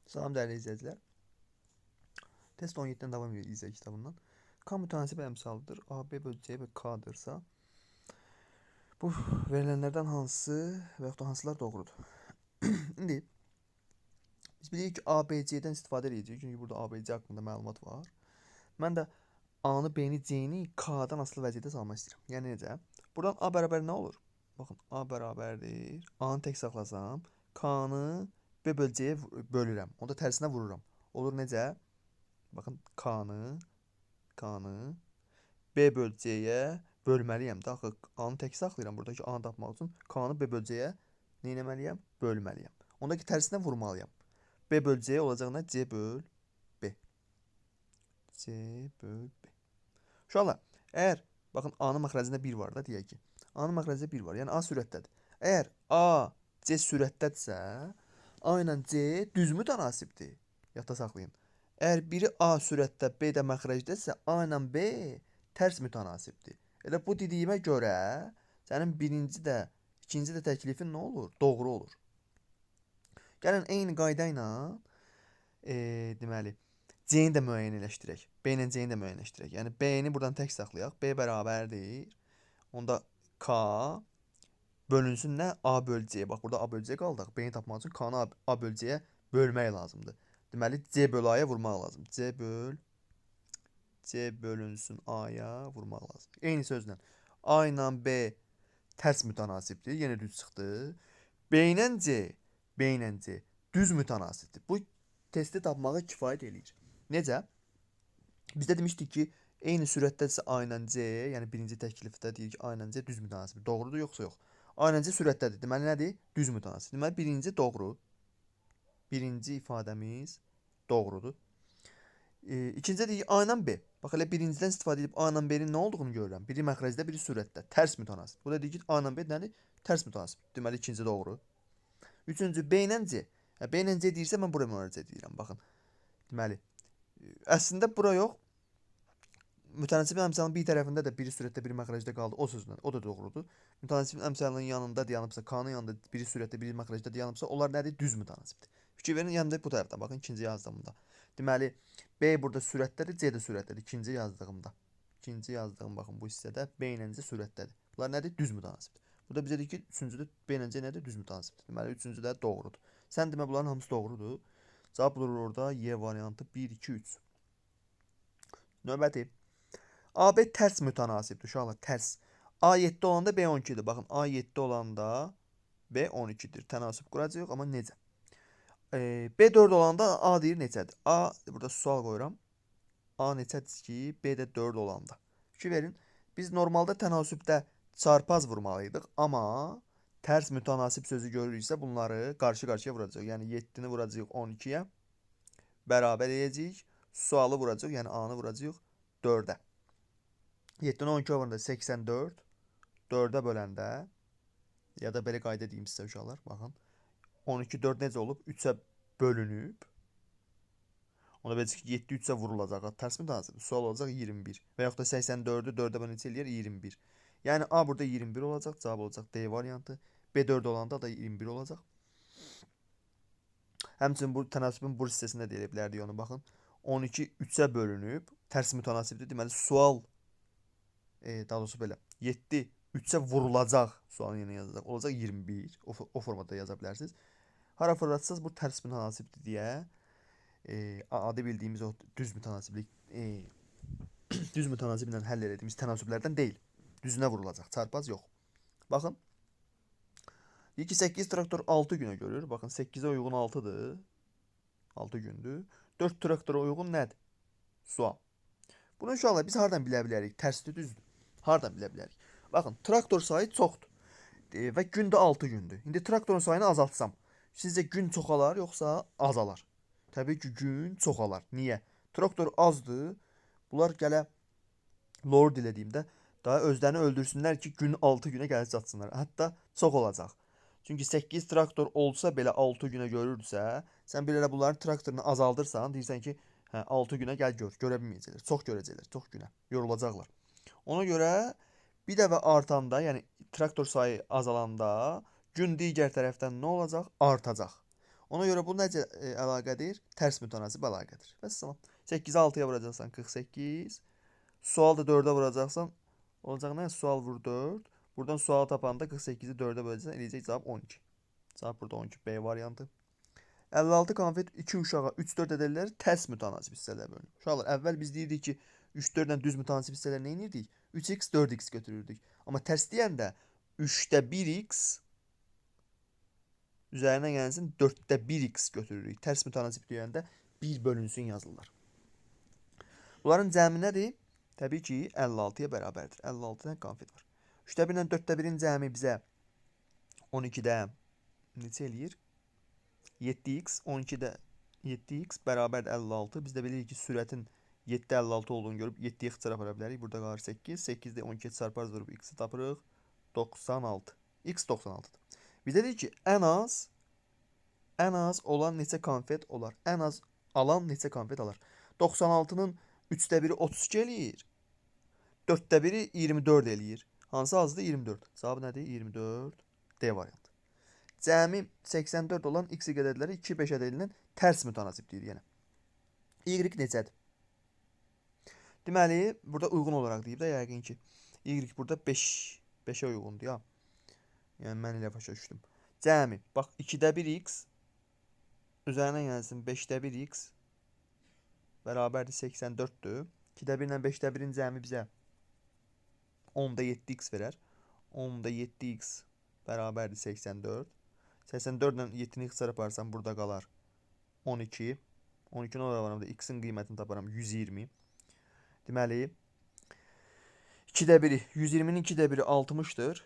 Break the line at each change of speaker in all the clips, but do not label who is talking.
Salam dəyərli izləyicilər. Test 17-dən davam edirik izlə kitabından. K mütənasib əmsaldır. A, B bölü C və K-dırsa, bu verilənlərdən hansı və yaxud da hansılar doğrudur? İndi biz bilirik ki, A, B, C-dən istifadə edəcəyik. Çünki burada A, B, C haqqında məlumat var. Mən də A-nı, B-ni, C-ni K-dan asılı vəziyyətə salmaq istəyirəm. Yəni necə? Buradan A bərabər nə olur? Baxın, A bərabərdir. A-nı tək saxlasam, K-nı B bölü C-yə bölürəm. Onda tərsinə vururam. Olur necə? Baxın, K-nı B bölü C-yə bölməliyəm. Axı A-nı tək saxlayıram. Buradakı A-nı tapmaq üçün K-nı B bölü C-yə nə etməliyəm? Bölməliyəm. Ondakı tərsinə vurmalıyam. B bölü C olacaq nə? C bölü B. C bölü B. Uşaqlar, əgər baxın A-nın məxrəcində 1 var da, deyək ki. A-nın məxrəcində 1 var. Yəni A sürətdədir. Əgər A C sürətdədirsə, A ilə C düz mütənasibdir. Yadda saxlayın. Əgər biri A sürətdə, B də məxrəcdədirsə, A ilə B tərs mütənasibdir. Elə bu dediyimə görə sənin birinci də, ikinci də təklifin nə olur? Doğru olur. Gəlin eyni qayda ilə deməli C-ni də müəyyənləşdirək. B ilə C-ni də müəyyənləşdirək. Yəni B-ni buradan tək saxlayaq. B bərabərdir. Onda K bölünsün nə? A bölü C. Bax, burada A bölü C qaldıq. B-ni tapmaq üçün K-nı A bölü C-yə bölmək lazımdır. Deməli, C bölü A-ya vurmaq lazım. C bölünsün A-ya vurmaq lazım. Eyni sözlə A ilə B tərs mütənasibdir. Yenə düz çıxdı. B ilə C düz mütənasibdir. Bu testi tapmağa kifayət eləyir. Necə? Bizdə demişdik ki, eyni sürətdədirsə A ilə C, yəni birinci təklifdə deyirik ki, A ilə C düz mütənasibdir. Doğrudur, yoxsa yox? A ilə C sürətdədir. Deməli nədir? Düz mütənasib. Deməli birinci doğru. Birinci ifadəmiz doğrudur. İkincisi deyir A ilə B. Bax, elə birincidən istifadə edib A ilə B-nin nə olduğunu görürəm. Biri məxrəcdə, biri sürətdə. Tərs mütənasib. Bu da deyir ki, A ilə B nədir? Tərs mütənasib. Deməli ikinci doğru. Üçüncü B ilə C. B ilə C deyirsə, mən buraya müraciət edirəm. Baxın. Deməli, əslində bura yox. Mütənasibin əmsalının bir tərəfində də biri sürətdə, biri məxrəcdə qaldı. O sözlə, o da doğrudur. Mütənasibin əmsalının yanında dayanıbsa, K-nın yanında biri sürətdə, biri məxrəcdə dayanıbsa, onlar nədir? Düz mütənasibdir. Fikir verin, yanında bu tərəfdən. Baxın, ikinci yazdığımda. Deməli, B burada sürətdədir, C də sürətdədir. İkinci yazdığımda. İkinci yazdığım, baxın, bu hissədə B ilə C sürətdədir. Bunlar nədir? Düz mütənasibdir. Burada bizə deyir ki, üçüncüdə B ilə C nədir? Düz mütənasibdir. Deməli, üçüncü də doğrudur. Sən demə, bunların hamısı doğrudur. Cavab bulur orada Y variantı 1, 2, 3. Növbəti. AB tərs mütənasibdir, uşaqlar, tərs. A 7 olanda B 12-dir. Baxın, A 7 olanda B 12-dir. Tənasib quracağıq, amma necə? B 4 olanda A deyir neçədir? A, burada sual qoyuram. A neçədir ki, B də 4 olanda. Fikir verin, biz normalda tənasübdə çarpaz vurmalıydıq, amma tərs mütənasib sözü görürüksə bunları qarşı-qarşıya vuracaq. Yəni 7-ni vuracaq 12-yə, bərabər edəcəyik. Sualı vuracaq, yəni A-nı vuracaq 4-ə. 7-ni 12 vuranda 84, 4-ə böləndə, ya da belə qayda deyim sizə uşaqlar, baxın. 12, 4 necə olub? 3-ə bölünüb. Ona beləcək ki, 7 3-ə vurulacaq. Tərs mütənasib. Sual olacaq 21. Və yaxud da 84-ü 4-ə bölünüb neçə eləyər? 21. Yəni A burada 21 olacaq. Cavab olacaq D variantı. B 4 olanda da 21 olacaq. Həmçinin bu tənasübün bu hissəsində deyə bilərdik onu, baxın. 12 3-ə bölünüb. Tərs mütənasibdir. Deməli, sual daha doğrusu belə 7 3-ə vurulacaq sualın yerinə yazacaq. Olacaq 21. O formada yaza bilərsiniz. Hara fırlatsaz bu tərs mütənasibdir deyə adı bildiyimiz o düz mütənasiblik düz mütənasiblə həll etdiyimiz tənasüblərdən deyil. Düzünə vurulacaq. Çarpaz yox. Baxın. Deyir ki 8 traktor 6 günə görür. Baxın 8-ə uyğun 6-dır. 6 gündür. 4 traktora uyğun nədir? Sual. Bunu uşaqlar biz hardan bilə bilərik? Tərsdir, düzdür. Hardan bilə bilərik? Baxın, traktor sayı çoxdur. Və gündə 6 gündür. İndi traktorun sayını azaltsam, sizcə gün çoxalar, yoxsa azalar? Təbii ki, gün çoxalar. Niyə? Traktor azdır. Bunlar gələ lord dilədiyimdə daha özlərini öldürsünlər ki, gün 6 günə gəlib çatsınlar. Hətta çox olacaq. Çünki 8 traktor olsa belə 6 günə görürdüsə, sən bir elə bunların traktorunu azaldırsan, deyirsən ki, 6 günə gəl gör, görə bilməyəcəklər. Çox görəcəklər, çox günə. Yorulacaqlar. Ona görə bir dəfə artanda, yəni traktor sayı azalanda gün digər tərəfdən nə olacaq? Artacaq. Ona görə bu necə əlaqədir? Tərs mütənasib əlaqədir. Vəssalam. 8-i 6-ya vuracaqsan 48. Sual da 4-ə vuracaqsan. Olacaq nə? Sual vur 4. Buradan sualı tapanda 48-i 4-ə böləcəksən. Eləyəcək cavab 12. Cavab burada 12. B variantı. 56 konfet 2 uşağa 3-4 ədədləri tərs mütənasib hissələrə bölünür. Uşaqlar, əvvəl biz deyirdik ki, 3-4 ilə düz mütənasib hissələri nə edirdik? 3x, 4x götürürdük. Amma tərs deyəndə 3-də 1x üzərinə gəlsin 4-də 1x götürürük. Tərs mütənasib deyəndə 1 bölünsün yazırlar. Bunların cəmi nədir? Təbii ki, 56-ya bərabərdir. 56 dənə konfet var. 3-də 1 ilə 4-də 1-in cəmi bizə 12-də neçə eləyir? 7x, 12-də 7x bərabərdir 56. Biz də bilirik ki, sürətin 7-də 56 olduğunu görüb 7-yə ixtisar apara bilərik. Burada qalır 8. 8-də 12-yə çarparız vurub x-i tapırıq. 96. X 96-dır. Biz də deyik ki, ən az olan neçə konfet olar? Ən az alan neçə konfet alar? 96-nın 3-də 1-i 32 eləyir. 4-də 1-i 24 eləyir. Hansı azdır? 24. Cavabı nədir? 24. D variantı. Cəmi 84 olan x ədədləri 2-5 ədədindən tərs mütənasib deyir yenə. Y necədir? Deməli, burada uyğun olaraq deyib də yəqin ki, y burada 5-ə uyğundur ya. Yəni mən elə başa düşdüm. Cəmi, bax 2-də 1x üzərinə gəlsin 5-də 1x bərabərdir 84-dür. 2-də 1 ilə 5-də 1-in cəmi bizə 10-da 7x verər. 10-da 7x bərabərdir 84. 84 ilə 7-ni ixtisar aparsam burada qalar 12. 12-ni oraya varam da x-in qiymətini taparam 120. Deməli 2-də 1-i 120-nin 2-də 1-i 60-dır.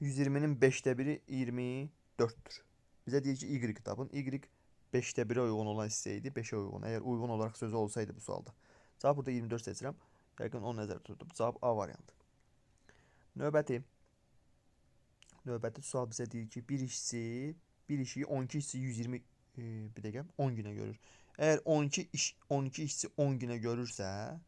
120-nin 5-də 1-i 24-dür. Bizə deyir ki, y tapın. Y 5-də 1-ə uyğun olan hissə idi. 5-ə uyğun. Əgər uyğun olaraq sözü olsaydı bu sualda. Cavab burada 24 seçirəm. Yəqin 10 nəzərdə tutub. Cavab A variantı. Növbəti sual bizə deyir ki, bir işçi 12 işçi 120 bir dəqiqə 10 günə görür. Əgər 12 işçi 10 günə görürsə,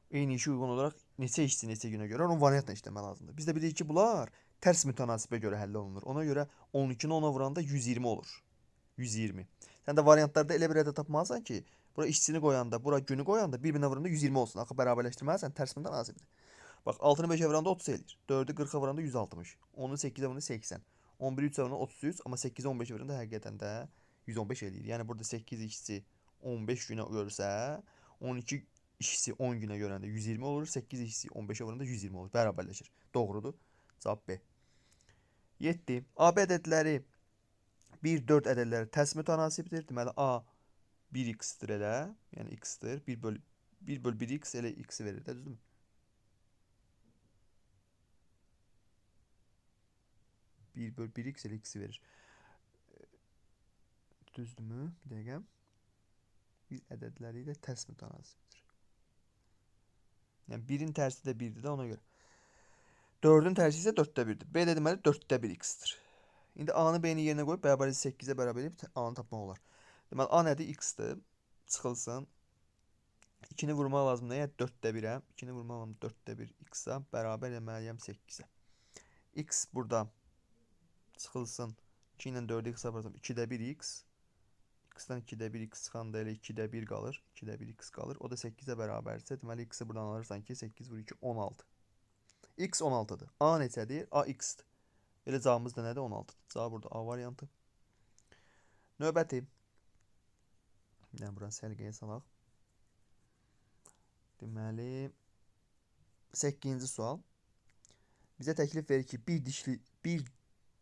eyni işi uyğun olaraq neçə işçi neçə günə görür, onun variantla işləmək lazımdır. Biz də bilirik ki, bunlar tərs mütənasibə görə həll olunur. Ona görə 12-ni 10-a vuranda 120 olur. 120. Sən də variantlarda elə bir ədəd tapmalısan ki, bura işçini qoyanda, bura günü qoyanda bir-birinə vuranda 120 olsun. Axı bərabərləşdirməlisən, tərs mütənasibdir. Bax 6-nı 5-ə vuranda 30 eləyir. 4-ü 40-a vuranda 160. 10-u 8-ə vuranda 80. 11-i 3-ə vuranda 33, amma 8-i 15-ə vuranda həqiqətən də 115 eləyir. Yəni burada 8 işçi 15 günə görsə, 12 işçi 10 günə görəndə 120 olur, 8 işçi 15-ə vuranda 120 olur. Bərabərləşir. Doğrudur. Cavab B. 7. AB ədədləri 1-4 ədədləri tərs mütənasibdir. Deməli A 1x-dir elə, yəni x-dir. 1 böl 1x elə x-i verir də, düzdürmü? Bir böl 1x elə x-i verir. Düzdürmü? Bir dəqiqə. Bir ədədləri ilə tərs mütənasibdir. Yəni 1-in tərsi də 1-dir də ona görə. 4-ün tərsi isə 4-də 1-dir. B də deməli 4-də 1x-dir. İndi A-nı B-ni yerinə qoyub bərabər 8-ə bərabər edib A-nı tapmaq olar. Deməli A nədir? X-dir. Çıxılsın. 2-ni vurmaq lazım nəyə? 4-də 1-ə. 2-ni vurmaq lazım 4-də 1 x-a bərabər eləməliyəm 8-ə. X burada çıxılsın. 2 ilə 4-ü x aparsam 2-də 1x. X-dan 2-də 1x çıxanda elə 2-də 1 qalır. 2-də 1x qalır. O da 8-ə bərabərsə, deməli x-i buradan alırsan ki, 8 vur 2, 16. X 16-dır. A neçədir? A x-dir. Elə cavabımız da nədir? 16-dır. Cavab burada A variantı. Növbəti. Yəni, buranı sərgiyə salaq. Deməli, 8-ci sual. Bizə təklif verir ki, bir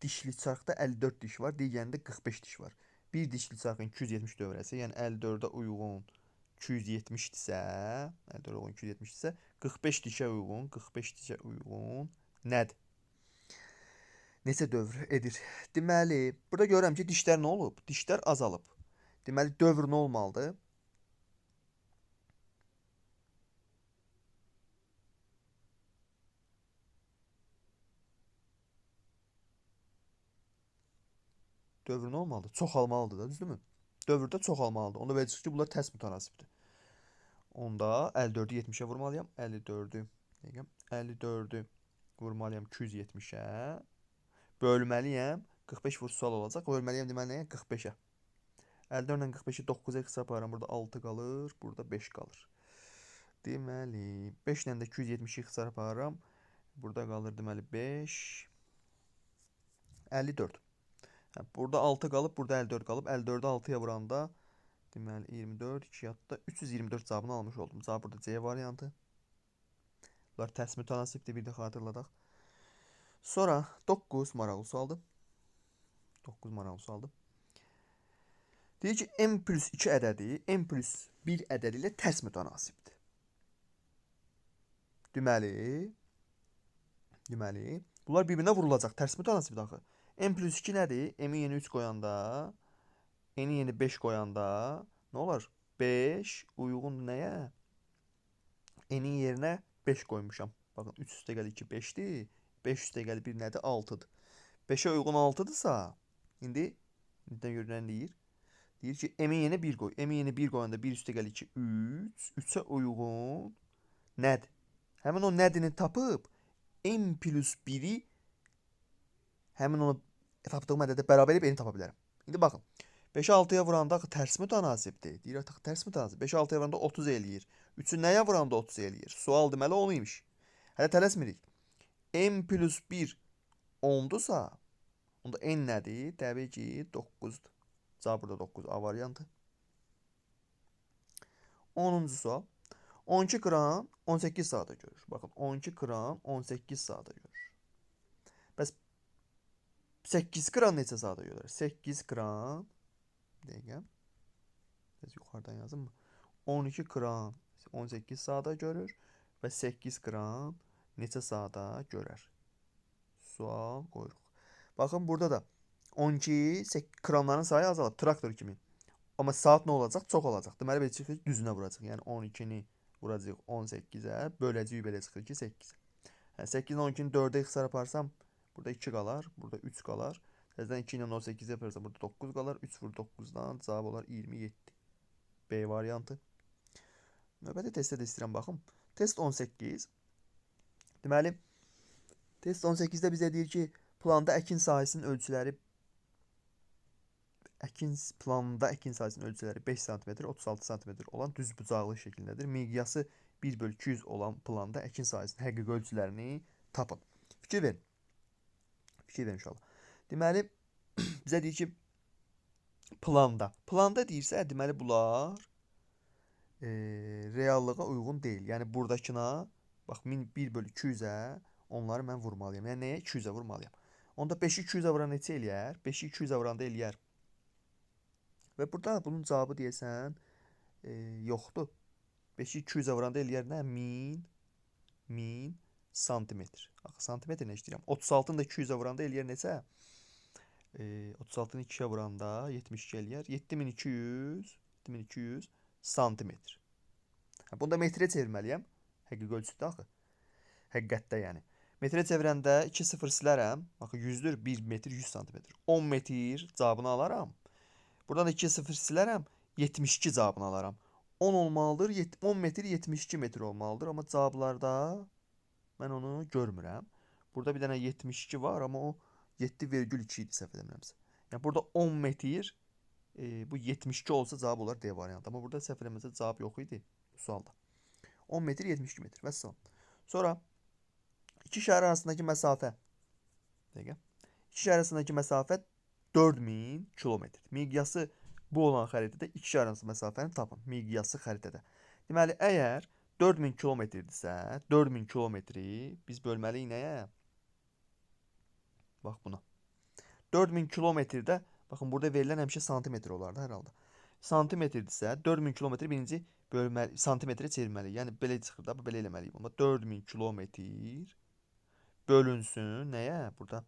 dişli çarxda 54 diş var, digərində 45 diş var. Bir dişli çarxın 270 dövrəsi, yəni 54-ə uyğun 270-dirsə, 54-ə uyğun 270-dirsə, 45 dişə uyğun nədir? Neçə dövr edir? Deməli, burada görürəm ki, dişlər nə olub? Dişlər azalıb. Deməli, dövr nə olmalıdır? Dövr nə olmalıdır? Çoxalmalıdır da, düzdürmü? Dövrdə çoxalmalıdır. Onda vəcib ki, bunlar tərs mütənasibdir. Onda 54-ü 70-ə vurmalıyam. 54-ü vurmalıyam 270-ə. Bölməliyəm. 45 vur sual olacaq. Bölməliyəm deməli nəyə? 45-ə. 54 ilə 45-i 9-a hesaplaram. Burada 6 qalır, burada 5 qalır. Deməli, 5 ilə də 270-i hesaplaram. Burada qalır deməli 5, 54. Burada 6 qalıb, burada 54 qalıb. 54-ü 6-ya vuranda deməli 24, 2 yadda 324 cavabını almış oldum. Cavab burada C variantı. Bunlar tərs mütənasibdir, bir də xatırladaq. Sonra 9 maraqlı sualdır. 9 maraqlı sualdır. Deyir ki, m plus 2 ədədi m plus 1 ədədi ilə tərs mütənasibdir. Deməli, bunlar bir-birinə vurulacaq. Tərs mütənasibdir axı. M plus 2 nədir? M-i yeni 3 qoyanda, n-i yeni 5 qoyanda nə olar? 5 uyğun nəyə? N-in yerinə 5 qoymuşam. Baxın, 3 üstə gəl 2, 5-dir. 5 üstə gəl 1 nədir? 6-dır. 5-ə uyğun 6-dırsa, indi görünən deyir. Deyir ki, m-in yeni 1 qoy. M-in yeni 1 qoyanda 1 üstə gəl 2, 3. 3-ə uyğun nədir? Həmin o nədini tapıb, m plus 1-i həmin onu tapdığım ədədə bərabər edib n tapa bilərəm. İndi baxın, 5-i 6-ya vuranda tərs mütənasibdir. Deyir, tərs mütənasib. 5-i 6-ya vuranda 30 eləyir. 3-ü nəyə vuranda 30 eləyir? Sual deməli 10 imiş. Hələ tələsmirik. M plus 1 10-dursa, onda n nədir? Təbii ki, 9-dur. Cavab burada 9. A variantı. 10-cu sual. 12 qram 18 saata görür. Baxın, 12 qram 18 saata görür. Bəs 8 qram neçə saata görür? 8 qram dəqiqə. Biraz yuxarıdan yazım mı? 12 qram 18 saata görür və 8 qram neçə saata görər? Sual qoyuruq. Baxın, burada da 12 qramların sayı azalıb, traktor kimi. Amma saat nə olacaq? Çox olacaq. Deməli, belə çıxır, düzünə vuracaq. Yəni 12-ni vuracaq 18-ə, böləcəyik belə çıxır ki 8. 8-in 12-ni 4-ə ixtisar aparsam, burada 2 qalar, burada 3 qalar. Təzədən 2 ilə 18 yaparsam, burada 9 qalar. 3 vur 9-dan cavab olar 27. B variantı. Növbəti testdə də istəyirəm, baxım. Test 18. Deməli, test 18-də bizə deyir ki, planda əkin sahəsinin ölçüləri planda əkin sahəsinin ölçüləri 5 sm, 36 sm olan düzbucaqlı şəklindədir. Miqyası 1/200 olan planda əkin sahəsinin həqiqi ölçülərini tapın. Fikir verin. Fikir verin inşallah. Deməli, bizə deyir ki, planda. Planda deyirsə, deməli, bunlar reallığa uyğun deyil. Yəni, buradakına, bax, 1/200-ə onları mən vurmalıyam. Yəni, nəyə? 200-ə vurmalıyam. Onda 5-i 200-ə vuran neçə eləyər? 5-i 200-ə vuranda eləyər. Və burada bunun cavabı deyəsən yoxdur. 5-i 200-ə vuranda eləyər nə? 1000 santimetr. Axı, santimetr nə işləyirəm? 36-nı da 200-ə vuranda eləyər neçə? 36-nı 2-yə vuranda 72 eləyər. 7200 santimetr. Bunu da metrə çevirməliyəm. Həqiqi ölçüdür axı. Həqiqətdə yəni. Metrə çevirəndə 2 0 silərəm. Baxı, 100-dür. 1 metr 100 santimetr. 10 metr cavabını alaram. Buradan da 2 0 silərəm. 72 cavabını alaram. 10 olmalıdır. 10 metr 72 metr olmalıdır. Amma cavablarda mən onu görmürəm. Burada bir dənə 72 var, amma o 7,2 idi, səhv eləmirəmsə. Yəni, burada 10 metr bu 72 olsa cavab olar D variantı. Amma burada səhv eləmirəmsə cavab yox idi bu sualda. 10 metr 72 metr. Vəssalam. Sonra iki şəhər arasındakı məsafə. Dəqiqə. İki şəhər arasındakı məsafə 4000 kilometr. Miqyası bu olan xəritədə iki şəhər arası məsafəni tapın. Miqyası xəritədə. Deməli, əgər 4000 kilometrdirsə, 4000 kilometri biz bölməliyik nəyə? Bax buna. 4000 kilometrdə, baxın, burada verilən həmişə santimetr olardı hər halda. Santimetrdirsə, 4000 kilometri birinci bölməli, santimetrə çevirməliyik. Yəni, belə çıxır da, belə eləməliyik. Amma 4000 kilometr bölünsün nəyə? Burada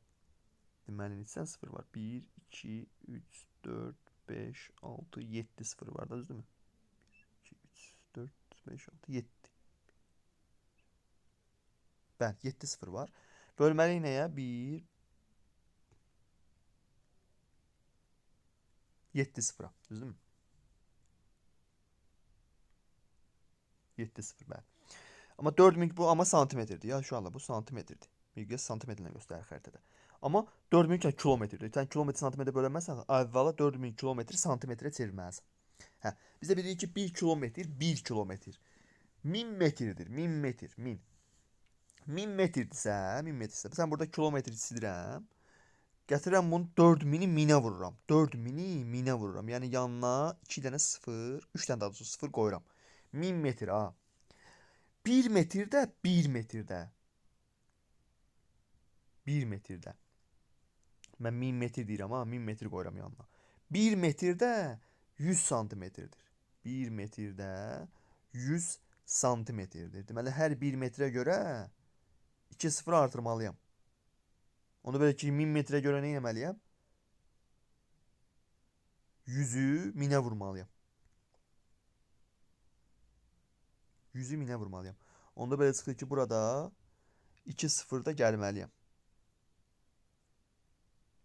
deməli, neçə 0 var? 1, 2, 3, 4, 5, 6, 7 0 var da, düzdürmü? 1, 2, 3, 4, 5, 6, 7. Bəli, 7 0 var. Bölməliyik nəyə? 1, 7 0-a, düzdürmü? 7 0, bəli. Amma 4000 bu amma santimetrdir. Ya şu anda bu santimetrdir. Miqyas santimetrlə göstərir xəritədə. Amma 4000 kilometrdir. Sən kilometr santimetrə bölənməsən, əvvəla 4000 kilometri santimetrə çevirməlisən. Hə, bizdə bilirik ki 1 kilometr 1 kilometr. 1000 metrdir. 1000 metr, 1000. 1000 metrdirsə, 1000 metrdirsə, sən burada kilometri silirəm. Gətirirəm bunu 4000-i 1000-ə vururam. 4000-i 1000-ə vururam. Yəni yanına 2 dənə 0, 3 dənə daha doğrusu 0 qoyuram. 1000 metr ha. 1 metrdə 1 metrdə. 1 metrdə. Mən 1000 metr deyirəm ha, 1000 metr qoyuram yanına. 1 metrdə 100 santimetrdir. 1 metrdə 100 santimetrdir. Deməli hər 1 metrə görə 2 0 artırmalıyam. Onu belə ki 1000 metrə görə nə etməliyəm? 100-ü 1000-ə vurmalıyam. 100-ü 1000-ə vurmalıyam. Onda belə çıxır ki burada 2 0 da gəlməliyəm.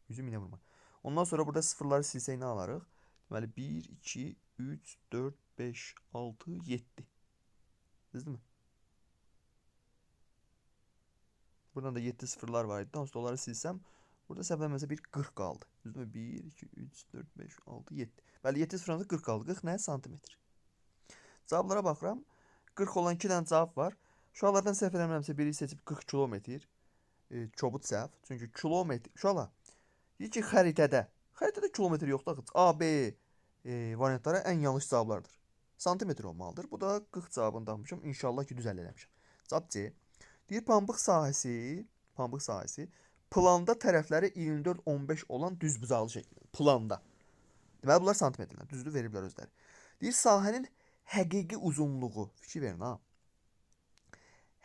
100-ü 1000-ə vurmalıyam. Ondan sonra burada sıfırları silsək nə alarıq? Deməli 1, 2, 3, 4, 5, 6, 7. Düzdürmü? Buradan da 7 sıfırlar var idi. Daha sonra onları silsəm, burada səhvləməsə bir 40 qaldı. Düzdürmü? 1, 2, 3, 4, 5, 6, 7. Bəli 7 sıfırdan 40 qaldı. 40 nə? Santimetr. Cavablara baxıram. 40 olan 2 dənə cavab var. Uşaqlardan səhv eləmirəmsə biri seçib 40 kilometr. Çobud səhv. Çünki kilometr. Uşaqlar, deyir ki xəritədə kilometr yoxdur. A, B variantları ən yanlış cavablardır. Santimetr olmalıdır. Bu da 40 cavabını tapmışam. İnşallah ki düz əldə eləmişəm. Cavab C. Deyir pambıq sahəsi planda tərəfləri 24-15 olan düzbucaqlı şəkildə. Planda. Deməli bunlar santimetrlər. Düzdür, veriblər özləri. Deyir sahənin həqiqi uzunluğu, fikir verin ha.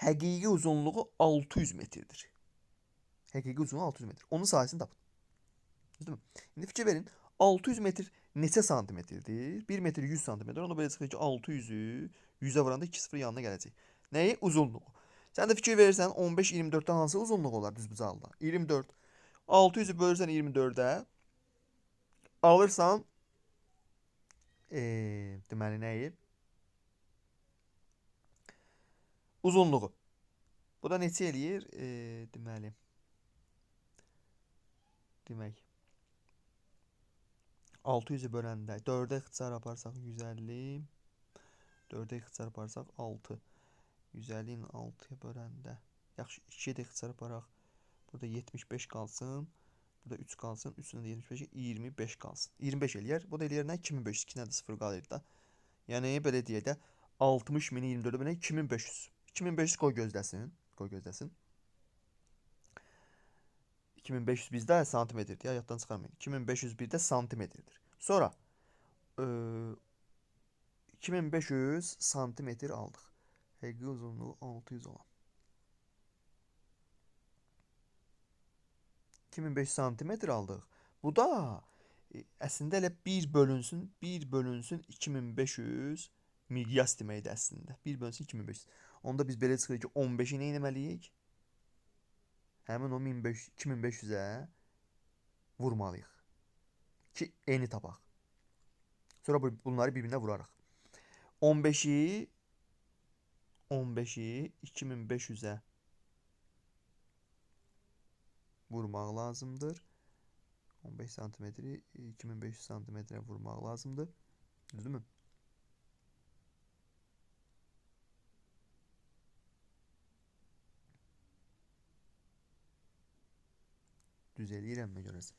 Həqiqi uzunluğu 600 metrdir. Həqiqi uzunluğu 600 metr. Onun sahəsini tapın. Düzdürmü? İndi fikir verin. 600 metr neçə santimetrdir? 1 metr 100 santimetr. Ona belə çıxır ki 600-ü 100-ə vuranda 2 0 yanına gələcək. Nəyi? Uzunluğu. Sən də fikir verirsən 15-24-dən hansı uzunluq olar düzbucaqlıda? 24. 600-ü bölürsən 24-ə alırsan deməli nəyi? Uzunluğu. Bu da neçə eləyir? Deməli 600-ü böləndə 4-ə ixtisar aparsaq 150. 4-ə ixtisar aparsaq 6. 150-nin 6-ya böləndə. Yaxşı 2-yə də ixtisar aparaq. Burada 75 qalsın. Burada 3 qalsın. 3-dən də 75-ə 25 qalsın. 25 eləyər. Bu da eləyər nə? 2500. 2-nə də 0 qalır da. Yəni belə deyək də 60.000-i 24-ə bölək 2500. 2500 qoy gözləsin. Qoy gözləsin. 2500 bizdə santimetrdir. Ya yaddan çıxarmayın. 2500 bir də santimetrdir. Sonra 2500 santimetr aldıq. Həqiqi uzunluğu 600 olan. 2500 santimetr aldıq. Bu da əslində elə 1 bölünsün 2500 miqyas deməkdir əslində. 1 bölünsün 2500. Onda biz belə çıxır ki 15-i nə etməliyik? Həmin o 2500-ə vurmalıyıq. Ki eni tapaq. Sonra bunları bir-birinə vurarıq. 15-i 2500-ə vurmaq lazımdır. 15 santimetri 2500 santimetrə vurmaq lazımdır. Düzdürmü? Düz eləyirəm mi görəsən?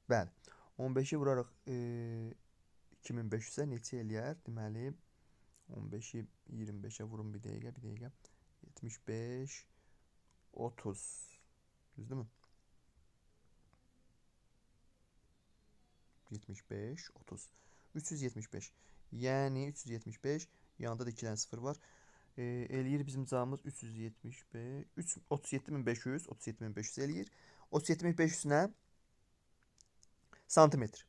Bəli. 15-i vurarıq 2500-ə neçə eləyər? Deməli 15-i 25-ə vurun bir dəqiqə. 75 30. Düzdürmü? 75 30. 375. Yəni 375 yanında da 2 dənə 0 var. Eləyir bizim cavabımız 375 37500 37500 eləyir. 37500 nə? Santimetr.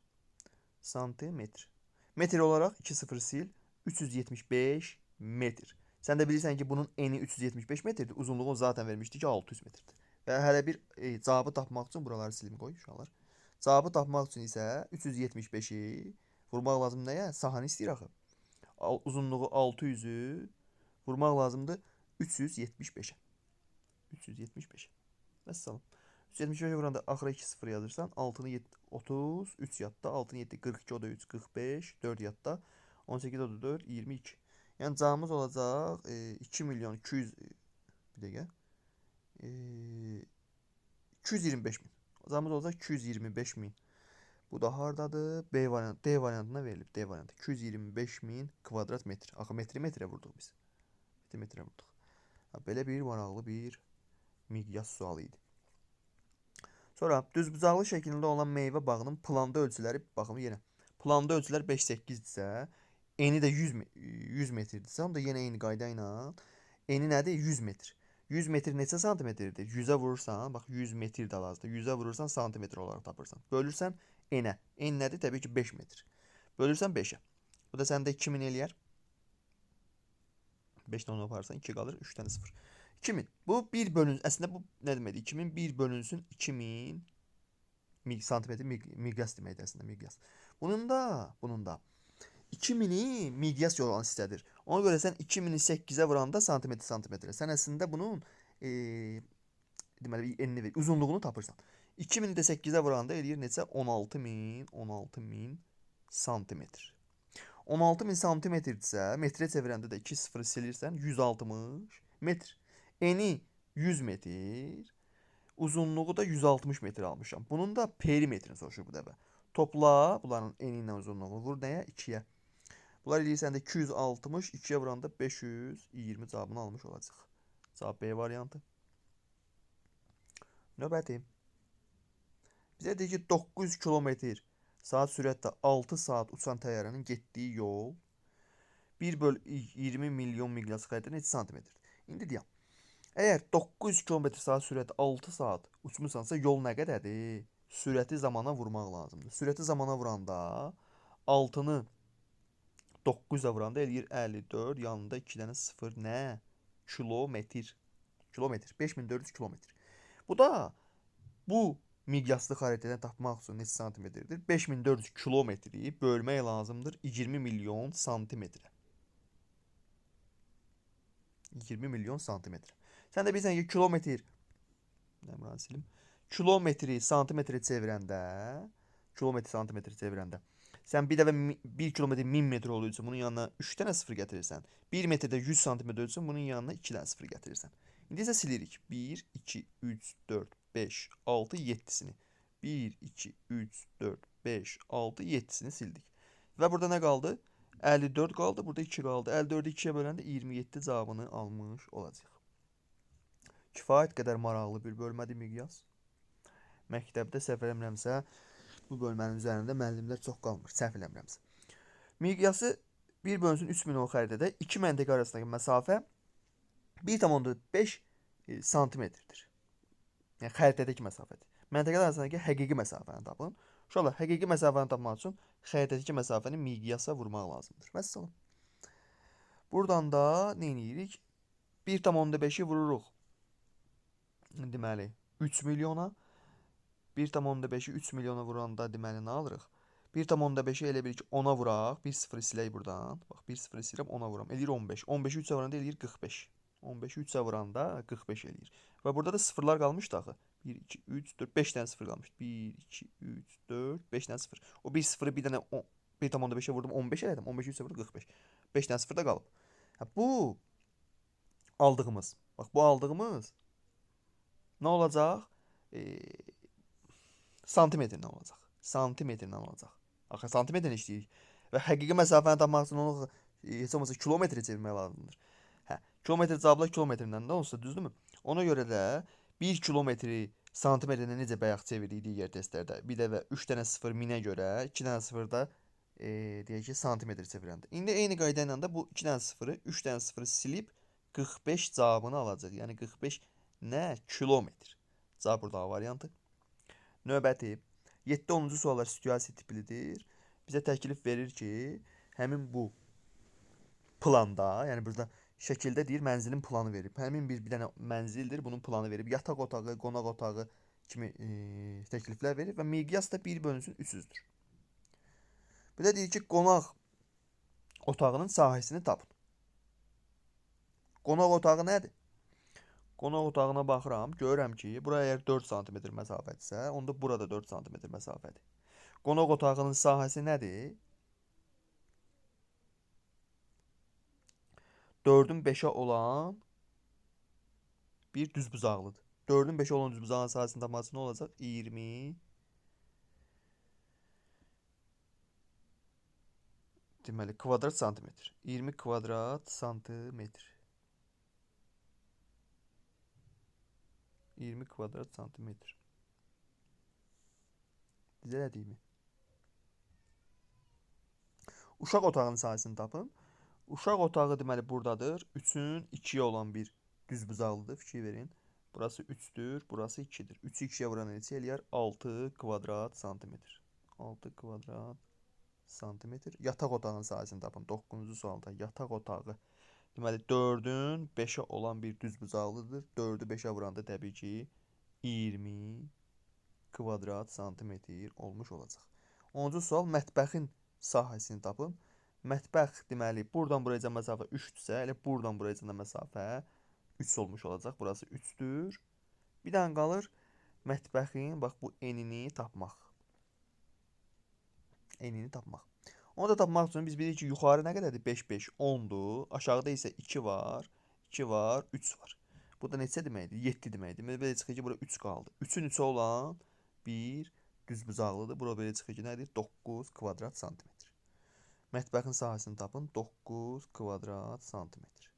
Santimetr. Metr olaraq 2 0 sil. 375 metr. Sən də bilirsən ki bunun eni 375 metrdir. Uzunluğu zaten vermişdi ki 600 metrdir. Və hələ bir cavabı tapmaq üçün buraları silimi qoy uşaqlar. Cavabı tapmaq üçün isə 375-i vurmaq lazım nəyə? Sahəni istəyir axı. Uzunluğu 600-ü vurmaq lazımdır 375'e. 375'e. Vəssalam. 375'e vuranda axıra 2 0 yazırsan. 6'nı 7, 30, 3 yadda. 6'nı 7, 42, o da 3, 45, 4 yadda. 18, o da 4, 22. Yəni camımız olacaq 2 milyon 200 bir dəqiqə. 225 min. Camımız olacaq 225 min. Bu da hardadır? B variant, D variantına verilib. D variantı. 225 min kvadrat metr. Axı metrə vurduq biz. Metrə vurduq. Belə bir maraqlı bir miqyas sualı idi. Sonra düzbucaqlı şəklində olan meyvə bağının planda ölçüləri baxın yenə. Planda ölçülər 5-8-dirsə, eni də 100 metrdirsə, onda yenə eyni qayda ilə eni nədir? 100 metr. 100 metr neçə santimetrdir? 100-ə vurursan, bax 100 metr də lazımdır. 100-ə vurursan santimetr olaraq tapırsan. Bölürsən enə. En nədir? Təbii ki 5 metr. Bölürsən 5-ə. Bu da səndə 2000 eləyər. 5-dən 10 yaparsan 2 qalır, 3 dənə 0. 2000. Bu 1 bölünsün. Əslində bu nə deməkdir? 2000 1 bölünsün 2000 santimetr miqyas deməkdir əslində miqyas. Bunun da 2000'i miqyas olan istədir. Ona görə sən 2000'i 8'ə vuranda santimetrə. Sən əslində bunun deməli enini ver, uzunluğunu tapırsan. 2000'i də 8'ə vuranda eləyir neçə? 16000 santimetr. 16000 santimetrdirsə, metrə çevirəndə də 2 0 silirsən, 160 metr. Eni 100 metr, uzunluğu da 160 metr almışam. Bunun da perimetrini soruşur bu dəfə. Topla bunların eni ilə uzunluğunu vur nəyə? 2'yə. Bunlar eləyirsən də 260, 2'yə vuranda 520 cavabını almış olacaq. Cavab B variantı. Növbəti. Bizə deyir ki 900 kilometr saat sürətlə 6 saat uçan təyyarənin getdiyi yol 1/20 milyon miqyas xəritə neçə santimetrdir? İndi deyəm. Əgər 900 km saat sürət 6 saat uçmusansa yol nə qədərdir? Sürəti zamana vurmaq lazımdır. Sürəti zamana vuranda 6'nı 900'ə vuranda eləyir 54, yanında 2 dənə 0 nə? Kilometr. Kilometr. 5400 kilometr. Bu da bu miqyaslı xəritədən tapmaq üçün neçə santimetrdir? 5400 kilometri bölmək lazımdır 20 milyon santimetrə. 20 milyon santimetr. Sən də bilirsən ki kilometr kilometri santimetrə çevirəndə sən bir dəfə 1 kilometr 1000 metr olduğu üçün bunun yanına 3 dənə 0 gətirirsən. 1 metrdə 100 santimetr üçün bunun yanına 2 dənə 0 gətirirsən. İndi isə silirik. 1, 2, 3, 4, 5, 6, 7'sini. 1, 2, 3, 4, 5, 6, 7'sini sildik. Və burada nə qaldı? 54 qaldı, burada 2 qaldı. 54'ü 2'yə böləndə 27 cavabını almış olacaq. Kifayət qədər maraqlı bir bölmədir miqyas. Məktəbdə səhv eləmirəmsə, bu bölmənin üzərində müəllimlər çox qalmır, səhv eləmirəmsə. Miqyası 1 bölünsün 3 milyon xəritədə 2 məntəqə arasındakı məsafə 1,5 santimetrdir. Yəni xəritədəki məsafədir. Məntəqələr arasındakı həqiqi məsafəni tapın. Uşaqlar, həqiqi məsafəni tapmaq üçün xəritədəki məsafəni miqyasa vurmaq lazımdır. Vəssalam. Buradan da nə edirik? 1,5'i vururuq. Deməli 3 milyona. 1,5'i 3 milyona vuranda deməli nə alırıq? 1,5'i elə bil ki 10'a vuraq. 1 0 silək buradan. Bax 1 0 siləm 10'a vuram. Eləyir 15. 15'i 3'ə vuranda eləyir 45. 15'i 3'ə vuranda 45 eləyir. Və burada da sıfırlar qalmışdı axı. 1, 2, 3, 4, 5 dənə 0 qalmışdı. 1, 2, 3, 4, 5 dənə 0. O 1 0'ı bir dənə 1,5'e vurdum 15 elədim. 15'i 3'ə vurdum 45. 5 dənə 0 da qalıb. Bu aldığımız. Bax bu aldığımız nə olacaq? Santimetrlə olacaq. Santimetrlə olacaq. Axı santimetrlə işləyirik. Və həqiqi məsafəni tapmaq üçün onu heç olmasa kilometrə çevirmək lazımdır. Hə, kilometr cavabla kilometrlə də olsa, düzdürmü? Ona görə də 1 kilometri santimetrlə necə bayaq çevirdik digər testlərdə. Bir dəfə 3 dənə 0 minə görə, 2 dənə 0 da deyək ki, santimetr çevirəndə. İndi eyni qayda ilə də bu 2 dənə 0-ı, 3 dənə 0-ı silib 45 cavabını alacaq. Yəni 45 nə? Kilometr. Cavab burada A variantı. Növbəti 7-10-cu suallar situasiya tiplidir. Bizə təklif verir ki, həmin bu planda, yəni burada şəkildə deyir mənzilin planı verib. Həmin bir dənə mənzildir, bunun planı verib. Yataq otağı, qonaq otağı kimi təkliflər verib və miqyas da 1 bölünsün 300'dür. Bir də deyir ki, qonaq otağının sahəsini tapın. Qonaq otağı nədir? Qonaq otağına baxıram, görürəm ki, bura əgər 4 sm məsafədirsə, onda burada 4 sm məsafədir. Qonaq otağının sahəsi nədir? 4-ün 5-ə olan bir düzbucaqlıdır. 4-ün 5-ə olan düzbucağın sahəsinin tapması nə olacaq? 20 deməli kvadrat santimetr. 20 kvadrat santimetr. 20 kvadrat santimetr. Düzələdikmi? Uşaq otağının sahəsini tapın. Uşaq otağı deməli buradadır. 3-ün 2-yə olan bir düzbucaqlıdır. Fikir verin. Burası 3-dür, burası 2-dir. 3-ü 2-yə vuran neçə eləyər? 6 kvadrat santimetr. 6 kvadrat santimetr. Yataq otağının sahəsini tapın. 9-cu sualda yataq otağı. Deməli 4-ün 5-ə olan bir düzbucaqlıdır. 4-ü 5-ə vuranda təbii ki 20 kvadrat santimetr olmuş olacaq. 10-cu sual mətbəxin sahəsini tapın. Mətbəx deməli buradan buraya məsafə 3-dürsə, elə buradan buraya da məsafə 3 olmuş olacaq. Burası 3-dür. Bir dənə qalır mətbəxin bax bu enini tapmaq. Enini tapmaq. Onu da tapmaq üçün biz bilirik ki, yuxarı nə qədərdir? 5, 5, 10-dur. Aşağıda isə 2 var, 2 var, 3 var. Bu da neçə deməkdir? 7 deməkdir. Belə çıxır ki, bura 3 qaldı. 3-ün 3-ü olan bir düzbucaqlıdır. Bura belə çıxır ki, nədir? 9 kvadrat santimetr. Mətbəxin sahəsini tapın. 9 kvadrat santimetr.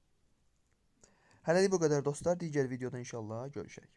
Hələlik bu qədər dostlar. Digər videoda inşallah görüşək.